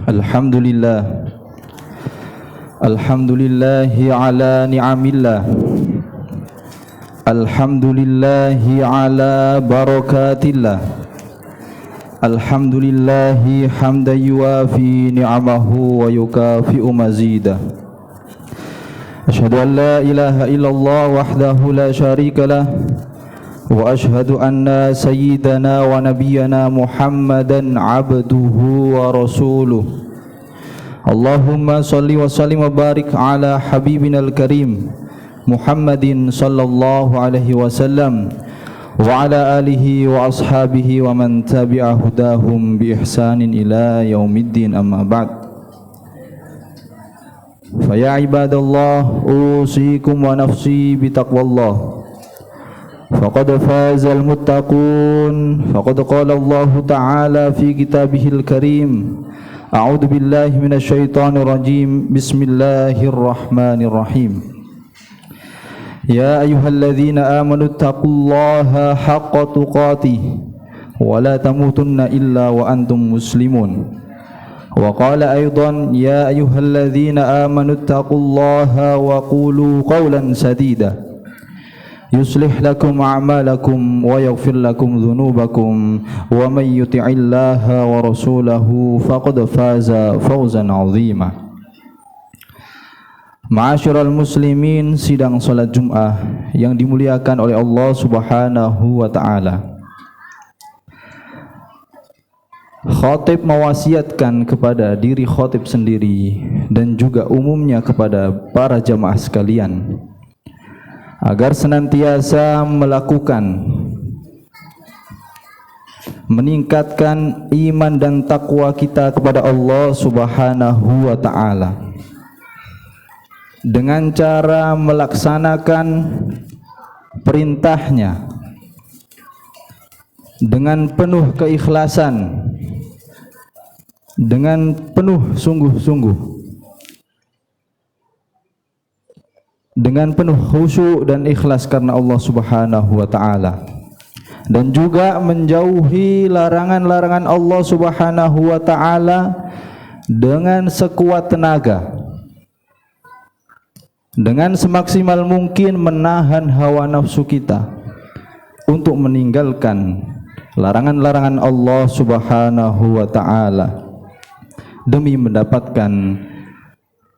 Alhamdulillah. Alhamdulillahi ala ni'amillah. Alhamdulillahi ala barakatillah. Alhamdulillahi hamdan yuwafi ni'amahu wa yukafi'u mazidah. Asyhadu an la ilaha illallah wahdahu la syarika lah. Wa ashhadu anna sayyidana wa nabiyyana Muhammadan abduhu wa rasuluh. Allahumma salli wa sallim wa barik ala habibina al-karim Muhammadin sallallahu alaihi wasallam wa ala alihi wa ashabihi wa man tabi'a hudahum bi ihsanin ila yaumiddin, amma ba'd. Fa ya ibadallah, usikum wa nafsi bi taqwallah. Faqad fazal muttaqun. Faqad qala Allah Ta'ala fi kitabihil karim. A'udzu billahi minasyaitonir rajim. Bismillahirrahmanirrahim. Ya ayyuhalladzina amanu taqullaha haqqa tuqatih wa la tamutunna illa wa antum muslimun. Wa qala aidan ya ayyuhalladzina amanu taqullaha wa qulu qawlan sadida yuslih lakum a'malakum wa yaghfir lakum dhunubakum wa man yuti'illaha wa rasulahu faqad faza fawzan 'azima. Ma'asyiral muslimin, sidang salat Jumat yang dimuliakan oleh Allah Subhanahu wa taala. Khatib mewasiatkan kepada diri khatib sendiri dan juga umumnya kepada para jamaah sekalian agar senantiasa meningkatkan iman dan takwa kita kepada Allah Subhanahu wa ta'ala dengan cara melaksanakan perintahnya dengan penuh keikhlasan, dengan penuh sungguh-sungguh, dengan penuh khusyuk dan ikhlas karena Allah Subhanahu wa ta'ala, dan juga menjauhi larangan-larangan Allah Subhanahu wa ta'ala dengan sekuat tenaga, dengan semaksimal mungkin menahan hawa nafsu kita untuk meninggalkan larangan-larangan Allah Subhanahu wa ta'ala demi mendapatkan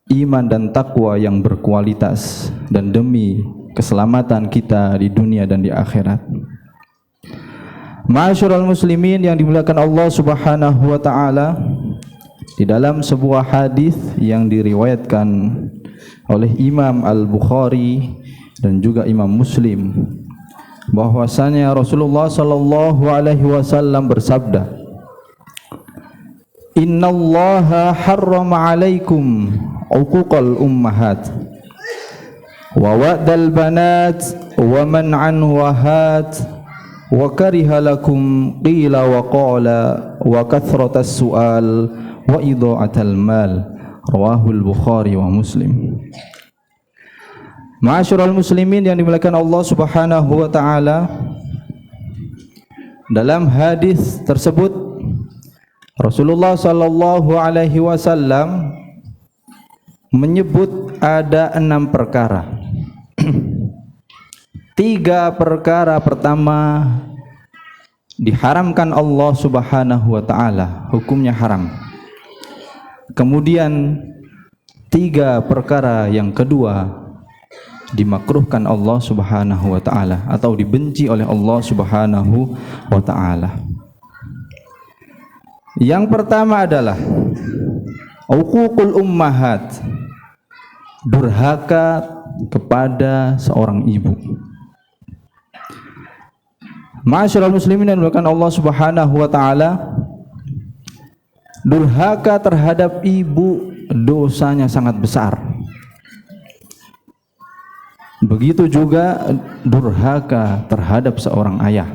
iman dan takwa yang berkualitas dan demi keselamatan kita di dunia dan di akhirat. Ma'asyiral muslimin yang dimuliakan Allah Subhanahu wa taala, di dalam sebuah hadis yang diriwayatkan oleh Imam Al-Bukhari dan juga Imam Muslim, bahwasanya Rasulullah sallallahu alaihi wasallam bersabda, "Innallaha harrama 'alaikum uquqal ummahat wa wa'dal banat wa man'an wahat wa kariha lakum qila wa qala wa kathratas su'al wa idha'atal mal." Rawahul Bukhari wa Muslim. Ma'asyiral muslimin yang dimuliakan Allah Subhanahu wa ta'ala, dalam hadis tersebut Rasulullah sallallahu alaihi wasallam menyebut ada 6 perkara. 3 perkara pertama diharamkan Allah Subhanahu wa ta'ala, hukumnya haram. Kemudian 3 perkara yang kedua dimakruhkan Allah Subhanahu wa ta'ala atau dibenci oleh Allah Subhanahu wa ta'ala. Yang pertama adalah uququl ummahat, durhaka kepada seorang ibu. Ma'asyiral muslimin yang dimuliakan Allah Subhanahu wa ta'ala, durhaka terhadap ibu dosanya sangat besar. Begitu juga durhaka terhadap seorang ayah.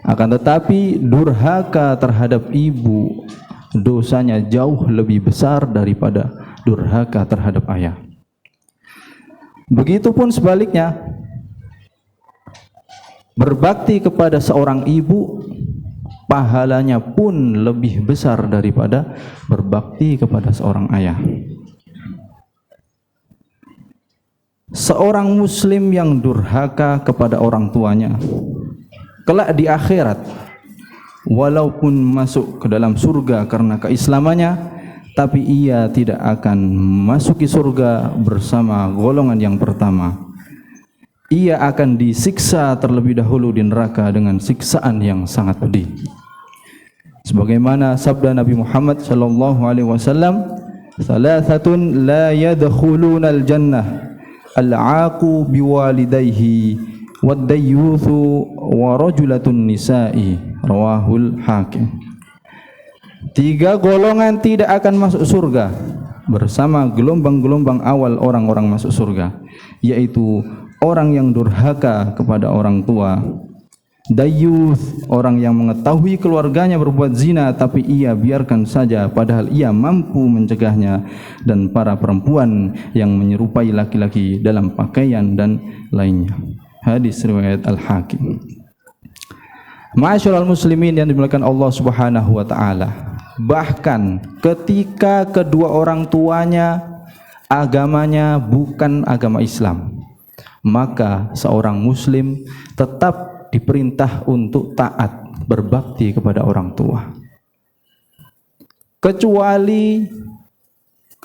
Akan tetapi durhaka terhadap ibu dosanya jauh lebih besar daripada durhaka terhadap ayah. Begitupun sebaliknya, Berbakti kepada seorang ibu pahalanya pun lebih besar daripada berbakti kepada seorang ayah. Seorang muslim yang durhaka kepada orang tuanya kelak di akhirat, walaupun masuk ke dalam surga karena keislamannya, tapi ia tidak akan masuki surga bersama golongan yang pertama. Ia akan disiksa terlebih dahulu di neraka dengan siksaan yang sangat pedih. Sebagaimana sabda Nabi Muhammad sallallahu alaihi wasallam, "Thalathatun la yadkhulunal jannah, al-'aqu biwalidayhi, wad-dayyuthu wa rajulatun nisa'i." Rawahul Hakim. 3 golongan tidak akan masuk surga bersama gelombang-gelombang awal orang-orang masuk surga, yaitu orang yang durhaka kepada orang tua, dayyuth, orang yang mengetahui keluarganya berbuat zina tapi ia biarkan saja padahal ia mampu mencegahnya, dan para perempuan yang menyerupai laki-laki dalam pakaian dan lainnya. Hadis riwayat Al-Hakim. Ma'asyiral muslimin yang dimuliakan Allah Subhanahu wa taala, bahkan ketika kedua orang tuanya agamanya bukan agama Islam, maka seorang muslim tetap diperintah untuk taat berbakti kepada orang tua, kecuali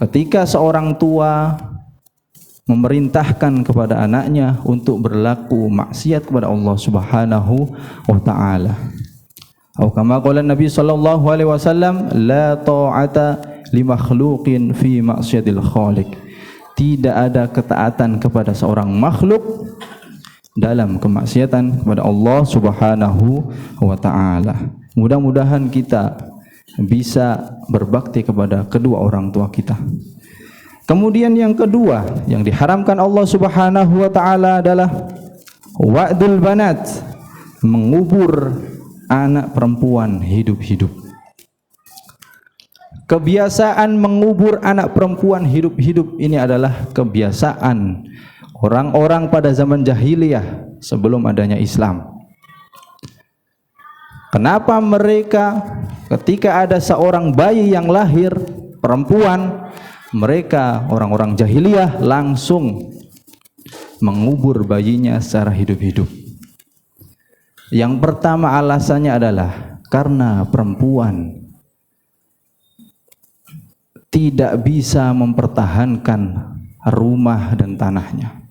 ketika seorang tua memerintahkan kepada anaknya untuk berlaku maksiat kepada Allah Subhanahu wa taala. Atau kama qala Nabi sallallahu alaihi wasallam, la ta'ata li makhluqin fi maksiatil khaliq. Tidak ada ketaatan kepada seorang makhluk dalam kemaksiatan kepada Allah Subhanahu wa taala. Mudah-mudahan kita bisa berbakti kepada kedua orang tua kita. Kemudian yang kedua yang diharamkan Allah Subhanahu wa taala adalah wa'dul banat, mengubur anak perempuan hidup-hidup. Kebiasaan mengubur anak perempuan hidup-hidup ini adalah kebiasaan orang-orang pada zaman jahiliyah sebelum adanya Islam. Kenapa mereka ketika ada seorang bayi yang lahir perempuan, mereka orang-orang jahiliyah langsung mengubur bayinya secara hidup-hidup? Yang pertama alasannya adalah karena perempuan tidak bisa mempertahankan rumah dan tanahnya,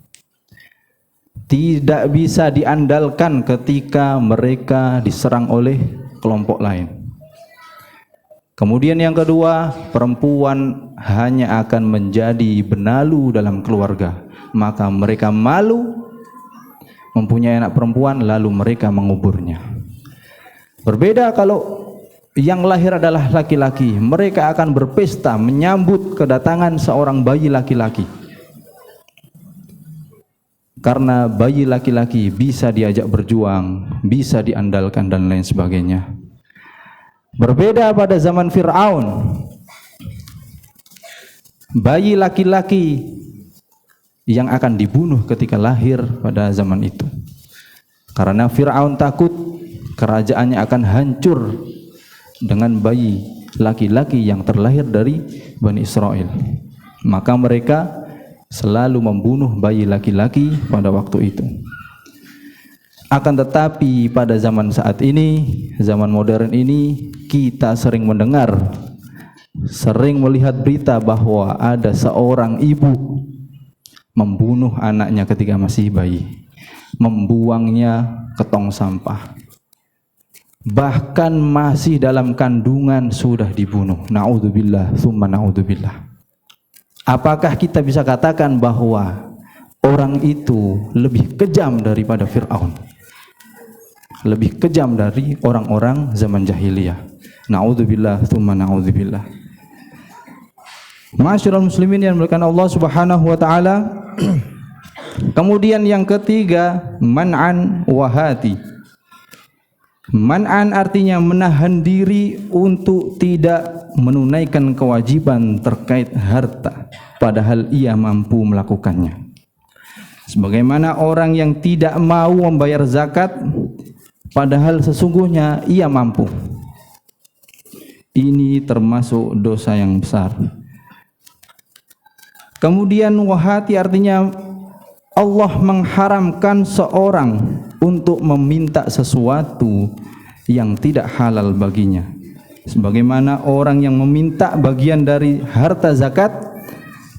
tidak bisa diandalkan ketika mereka diserang oleh kelompok lain. Kemudian yang kedua, perempuan hanya akan menjadi benalu dalam keluarga, maka mereka malu mempunyai anak perempuan lalu mereka menguburnya. Berbeda kalau yang lahir adalah laki-laki, mereka akan berpesta menyambut kedatangan seorang bayi laki-laki, karena bayi laki-laki bisa diajak berjuang, bisa diandalkan dan lain sebagainya. Berbeda pada zaman Fir'aun, bayi laki-laki yang akan dibunuh ketika lahir pada zaman itu, karena Fir'aun takut kerajaannya akan hancur dengan bayi laki-laki yang terlahir dari Bani Israel. Maka mereka selalu membunuh bayi laki-laki pada waktu itu. Akan tetapi pada zaman saat ini, zaman modern ini, kita sering mendengar, sering melihat berita bahwa ada seorang ibu membunuh anaknya ketika masih bayi, membuangnya ke tong sampah, bahkan masih dalam kandungan sudah dibunuh. Na'udzubillah, tsumma na'udzubillah. Apakah kita bisa katakan bahwa orang itu lebih kejam daripada Fir'aun, lebih kejam dari orang-orang zaman jahiliyah? Na'udzubillah, tsumma na'udzubillah. Ma'asyiral muslimin yang dimuliakan Allah Subhanahu wa taala. Kemudian yang ketiga, man'an wahati. Man'an artinya menahan diri untuk tidak menunaikan kewajiban terkait harta padahal ia mampu melakukannya. Sebagaimana orang yang tidak mau membayar zakat padahal sesungguhnya ia mampu. Ini termasuk dosa yang besar. Kemudian wahati artinya Allah mengharamkan seorang untuk meminta sesuatu yang tidak halal baginya. Sebagaimana orang yang meminta bagian dari harta zakat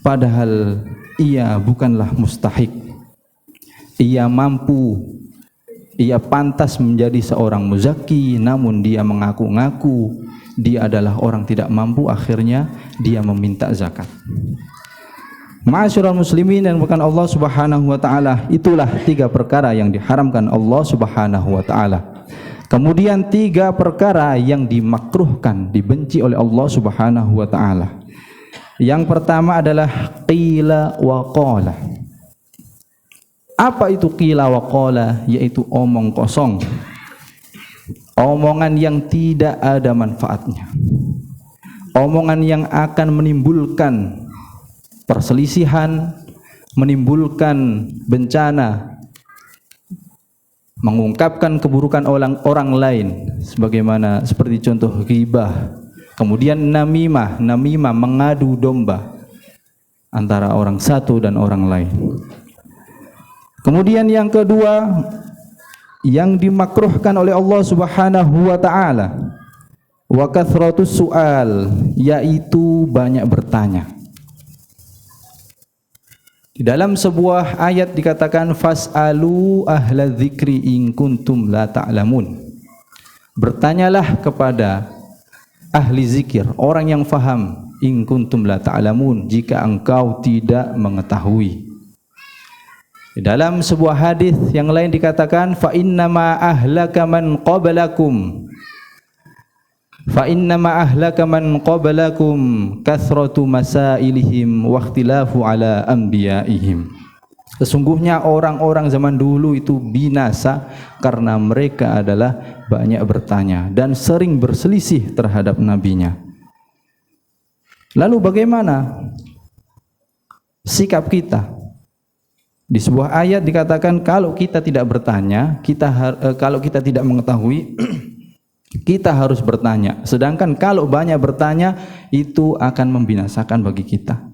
padahal ia bukanlah mustahik. Ia mampu, ia pantas menjadi seorang muzaki, namun dia mengaku-ngaku dia adalah orang tidak mampu, akhirnya dia meminta zakat. Ma'asyiral muslimin dan bukan Allah Subhanahu wa taala, itulah 3 perkara yang diharamkan Allah Subhanahu wa taala. Kemudian 3 perkara yang dimakruhkan, dibenci oleh Allah Subhanahu wa taala. Yang pertama adalah qila wa qala. Apa itu qila wa qala? Yaitu omong kosong. Omongan yang tidak ada manfaatnya. Omongan yang akan menimbulkan perselisihan, menimbulkan bencana, mengungkapkan keburukan orang lain, sebagaimana seperti contoh ghibah. Kemudian namimah mengadu domba antara orang satu dan orang lain. Kemudian yang kedua yang dimakruhkan oleh Allah Subhanahu wa taala, wa kathratus su'al, yaitu banyak bertanya. Di dalam sebuah ayat dikatakan fas'alu ahla dzikri in kuntum la ta'lamun. Bertanyalah kepada ahli zikir, orang yang faham, in kuntum la ta'lamun, jika engkau tidak mengetahui. Di dalam sebuah hadis yang lain dikatakan fa innama ahlaka man qablakum kathratu masailihim wa ikhtilafu ala anbiyaihim. Sesungguhnya orang-orang zaman dulu itu binasa karena mereka adalah banyak bertanya dan sering berselisih terhadap nabinya. Lalu bagaimana sikap kita? Di sebuah ayat dikatakan kalau kita tidak bertanya, kalau kita tidak mengetahui kita harus bertanya. Sedangkan kalau banyak bertanya itu akan membinasakan bagi kita.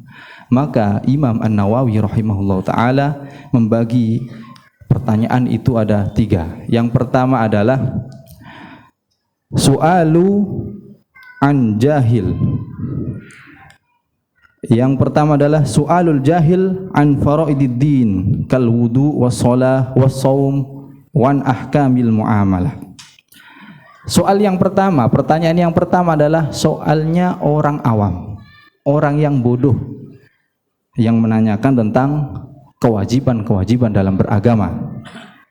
Maka Imam An-Nawawi rahimahullah ta'ala membagi pertanyaan itu ada 3. Yang pertama adalah su'alu an jahil. Yang pertama adalah su'alul jahil an faraididdin kal wudu was shalah was shaum wan ahkamil muamalah. Soal yang pertama, pertanyaan yang pertama adalah soalnya orang awam, orang yang bodoh, yang menanyakan tentang kewajiban-kewajiban dalam beragama,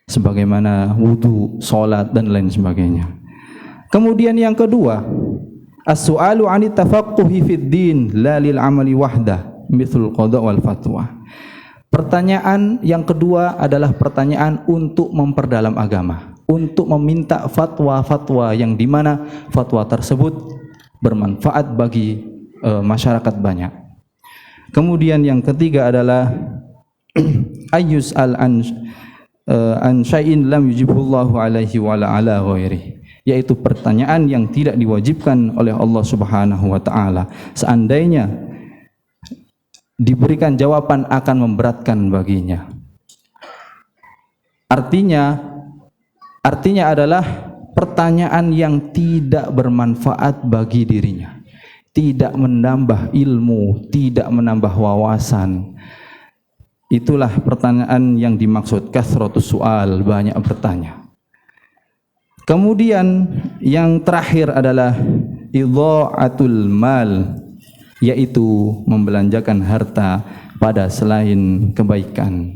sebagaimana wudu, sholat, dan lain sebagainya. Kemudian yang kedua, as-su'alu 'anit tafaqquhi fid din la lil 'amali wahdah, mithlul qada' wal fatwa. Pertanyaan yang kedua adalah pertanyaan untuk memperdalam agama, untuk meminta fatwa-fatwa yang dimana fatwa tersebut bermanfaat bagi masyarakat banyak. Kemudian yang ketiga adalah ayyus an syai'in lam yujibullahu alaihi wa ala ghairihi, yaitu pertanyaan yang tidak diwajibkan oleh Allah Subhanahu wa taala. Seandainya diberikan jawaban akan memberatkan baginya. Artinya adalah pertanyaan yang tidak bermanfaat bagi dirinya, tidak menambah ilmu, tidak menambah wawasan. Itulah pertanyaan yang dimaksud kathratus su'al, banyak bertanya. Kemudian yang terakhir adalah idha'atul mal, yaitu membelanjakan harta pada selain kebaikan.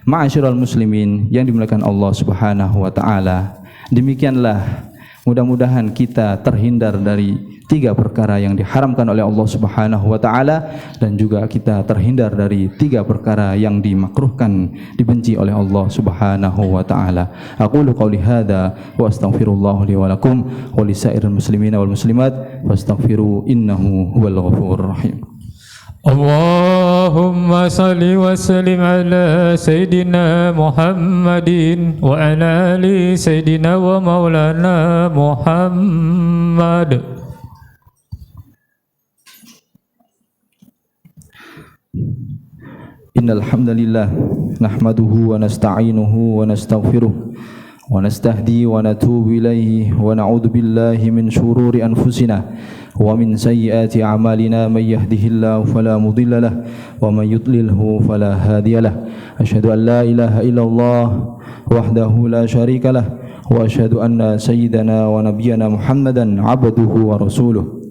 Ma'asyiral muslimin yang dimuliakan Allah Subhanahu wa taala, demikianlah mudah-mudahan kita terhindar dari 3 perkara yang diharamkan oleh Allah Subhanahu wa taala, dan juga kita terhindar dari 3 perkara yang dimakruhkan, dibenci oleh Allah Subhanahu wa taala. Aqulu qouli hadza wa astaghfirullah li wa lakum wa lisairil muslimina wal muslimat fastaghfiru innahu huwal ghafurur rahim. Allahumma salli wa sallim ala Sayyidina Muhammadin wa ala ali Sayyidina wa maulana Muhammad. Innal hamdalillah nahmaduhu wa nasta'inuhu wa nastaghfiruh wa nastahdi wa natubu ilaihi wa na'udzu billahi min shururi anfusina wa min sayyiati a'malina may yahdihillahu fala mudilla lahu wa may yudlilhu fala hadiya lahu. Asyhadu an la ilaha illallah wahdahu la syarika lahu wa asyhadu anna sayyidana wa nabiyyana Muhammadan abduhu wa rasuluh.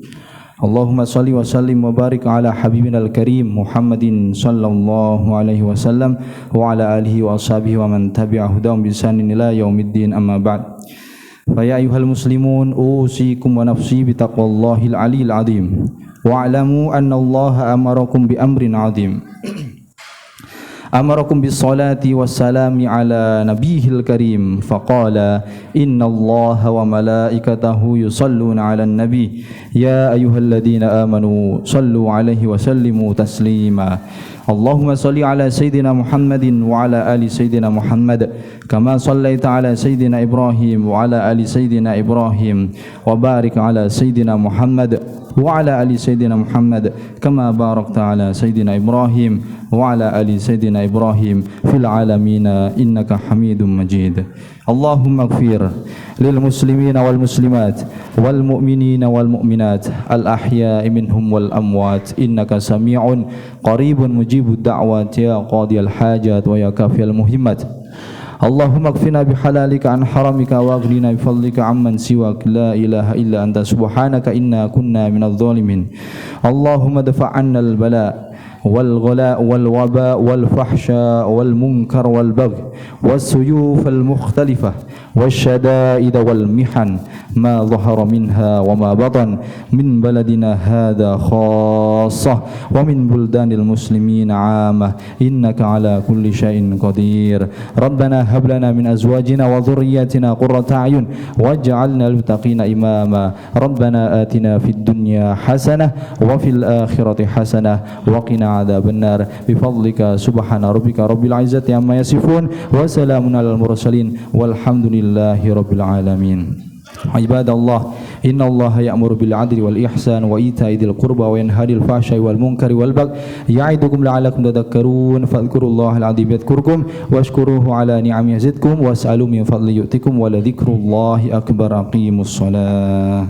Allahumma salli wa sallim wa barik ala habibina al-karim Muhammadin sallallahu alaihi wasallam wa ala alihi wa ashabihi wa man tabi'a hudahum bi ihsanin ila yaumiddin, amma ba'd. Fa ya ayyuhal muslimun usikum wa nafsi bi taqwallahil aliyil azim wa a'lamu anna Allaha amarakum bi amrin azim. Amarakum bis salati was salami ala nabiyil karim faqala inna Allaha wa malaikatahu yusalluna ala nabi ya ayyuhalladzina amanu sallu alaihi wa sallimu taslima. Allahumma salli ala Sayyidina Muhammadin wa ala ali Sayyidina Muhammad kama sallaita ala Sayyidina Ibrahim wa ala ali Sayyidina Ibrahim wa barik ala Sayyidina Muhammad wa ala ali Sayyidina Muhammad kama barakta ala Sayyidina Ibrahim wa ala ali Sayyidina Ibrahim fil alamina innaka Hamidum Majid. Allahumma ighfir lil muslimina wal muslimat wal mu'minina wal mu'minat al ahya'i minhum wal amwat innaka sami'un qaribun mujibud da'wat ya qadiyal hajat wa ya kafiyal muhimmat. Allahumma kfina bihalalika an haramika wa aghnina bifadlika amman siwak la ilaha illa anta subhanaka inna kunna minadh dhalimin. Allahumma dafa' 'anna al-bala wal ghala wal waba wal fahsha wal munkar wal bagh was suyuf al mukhtalifah wasyada'id wal mihan ma dhahara minha wa ma batan min baladina hadha khassah wa min buldanil muslimin 'amah innaka ala kulli syai'in qadir. Rabbana hab lana min azwajina wa dhurriyyatina qurrata a'yun waj'alna lil muttaqina imama. Rabbana atina fid dunya hasanah wa fil akhirati hasanah wa qina adzaban nar bifadlika subhana rabbika rabbil izzati amma yasifun wa salamun alal mursalin walhamdulillahi rabbil alamin. Ibadallah, innallaha ya'muru bil 'adli wal ihsan wa ita'i dzil qurba wa yanha 'anil fahsya'i wal munkari wal baghi ya'idukum la'allakum tadhakkarun. Fadhkurullahal 'azim yadhkurkum washkuruhu 'ala ni'amihi yazidkum was'alu min fadli yu'tikum wa la dzikrullahi akbar. Aqimus shalah.